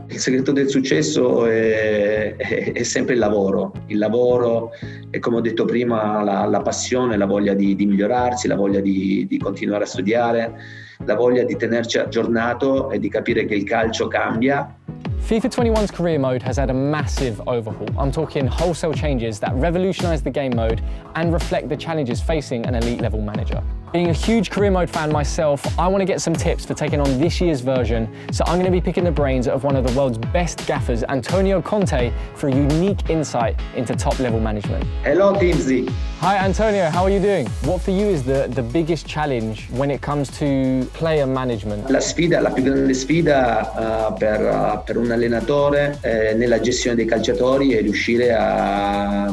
Il segreto del successo è sempre il lavoro. Il lavoro e, come ho detto prima, la passione, la voglia di migliorarsi, la voglia di continuare a studiare, la voglia di tenerci aggiornato e di capire che il calcio cambia. FIFA 21's career mode has had a massive overhaul. I'm talking wholesale changes that revolutionise the game mode and reflect the challenges facing an elite level manager. Being a huge career mode fan myself, I want to get some tips for taking on this year's version, so I'm going to be picking the brains of one of the world's best gaffers, Antonio Conte, for a unique insight into top level management. Hello Teamsy! Hi Antonio, how are you doing? What for you is the biggest challenge when it comes to player management? La più grande sfida per un allenatore nella gestione dei calciatori è riuscire a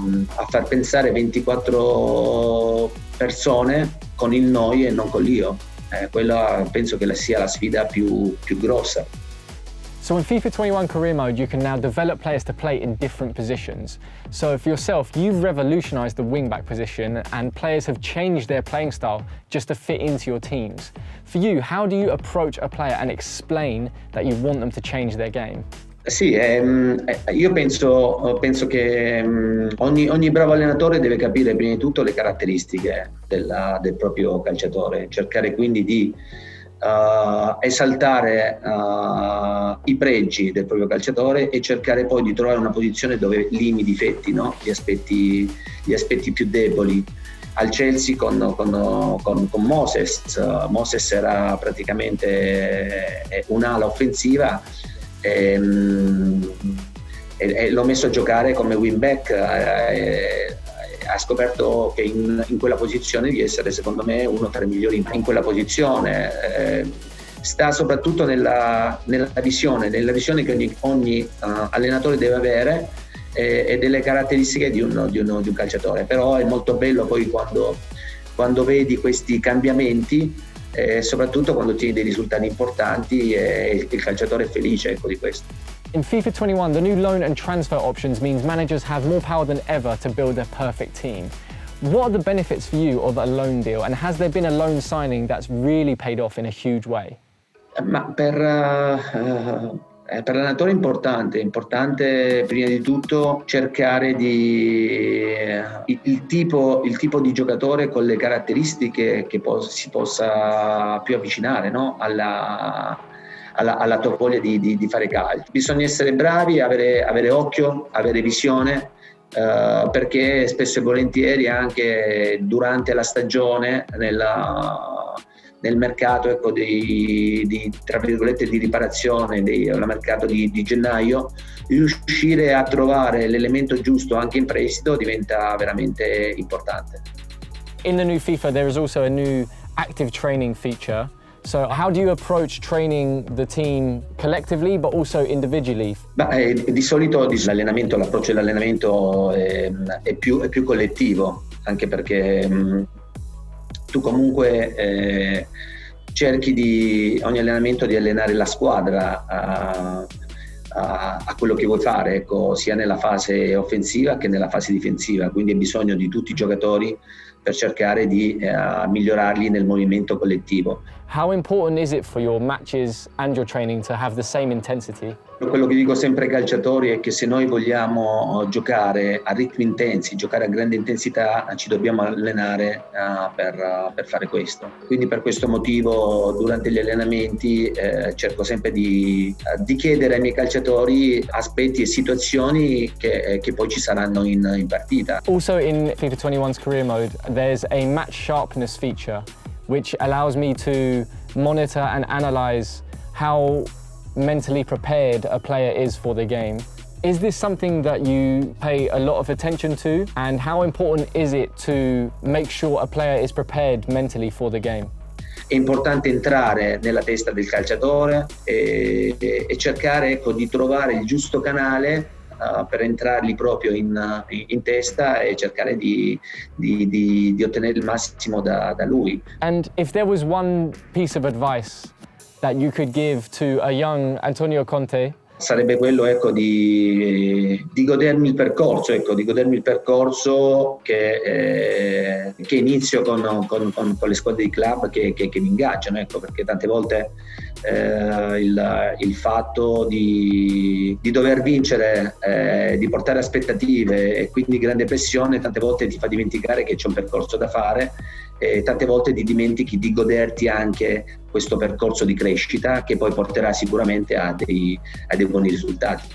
far pensare 24 persone con il noi e non con l'io. Quella penso che sia la sfida più grossa. So in FIFA 21 career mode, you can now develop players to play in different positions. So for yourself, you've revolutionized the wing-back position and players have changed their playing style just to fit into your teams. For you, how do you approach a player and explain that you want them to change their game? Sì, io penso che ogni bravo allenatore deve capire prima di tutto le caratteristiche del proprio calciatore, cercare quindi di esaltare i pregi del proprio calciatore e cercare poi di trovare una posizione dove limi i difetti, no? Gli aspetti più deboli. Al Chelsea con Moses era praticamente un'ala offensiva e l'ho messo a giocare come wingback. Ha scoperto che in quella posizione di essere, secondo me, uno tra i migliori in quella posizione. Sta soprattutto nella visione che ogni allenatore deve avere e delle caratteristiche di un calciatore. Però è molto bello poi quando vedi questi cambiamenti, soprattutto quando ottieni dei risultati importanti e il calciatore è felice, ecco, di questo. In FIFA 21, the new loan and transfer options means managers have more power than ever to build a perfect team. What are the benefits for you of a loan deal, and has there been a loan signing that's really paid off in a huge way? Ma per l'allenatore è importante prima di tutto cercare il tipo di giocatore con le caratteristiche che si possa più avvicinare, no? alla tua voglia di fare calcio. Bisogna essere bravi, avere occhio, avere visione, perché spesso e volentieri anche durante la stagione nel mercato, ecco, tra virgolette di riparazione, nel mercato di gennaio, riuscire a trovare l'elemento giusto anche in prestito diventa veramente importante. In the new FIFA there is also a new active training feature. So how do you approach training the team collectively but also individually? Di solito l'approccio all'allenamento è più collettivo, anche perché tu comunque cerchi ogni allenamento di allenare la squadra a quello che vuoi fare, ecco, sia nella fase offensiva che nella fase difensiva, quindi hai bisogno di tutti i giocatori per cercare di migliorarli nel movimento collettivo. How important is it for your matches and your training to have the same intensity? Quello che dico sempre ai calciatori è che se noi vogliamo giocare a ritmi intensi, giocare a grande intensità, ci dobbiamo allenare per fare questo. Quindi per questo motivo durante gli allenamenti cerco sempre di chiedere ai miei calciatori aspetti e situazioni che poi ci saranno in partita. Also in FIFA 21's career mode, there's a match sharpness feature which allows me to monitor and analyze how mentally prepared a player is for the game. Is this something that you pay a lot of attention to, and how important is it to make sure a player is prepared mentally for the game? È importante entrare nella testa del calciatore e cercare, ecco, di trovare il giusto canale per entrarli proprio in testa e cercare di ottenere il massimo da lui. And if there was one piece of advice that you could give to a young Antonio Conte? Sarebbe quello, ecco, di godermi il percorso, che inizio con le squadre di club che mi ingaggiano, ecco, perché tante volte il fatto di dover vincere, di portare aspettative e quindi grande pressione, tante volte ti fa dimenticare che c'è un percorso da fare e tante volte ti dimentichi di goderti anche questo percorso di crescita che poi porterà sicuramente a dei buoni risultati.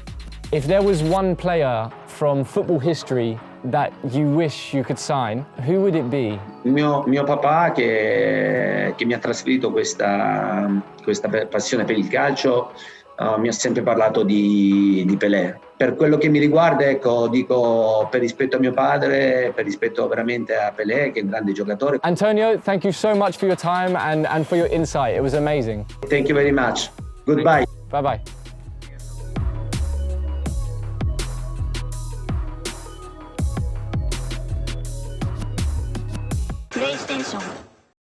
If there was one player from football history that you wish you could sign, who would it be? Mio papà che mi ha trasferito questa passione per il calcio mi ha sempre parlato di Pelé. Per quello che mi riguarda, ecco, dico per rispetto a mio padre, per rispetto veramente a Pelé, che è un grande giocatore. Antonio, thank you so much for your time and for your insight. It was amazing. Thank you very much. Goodbye. Bye bye.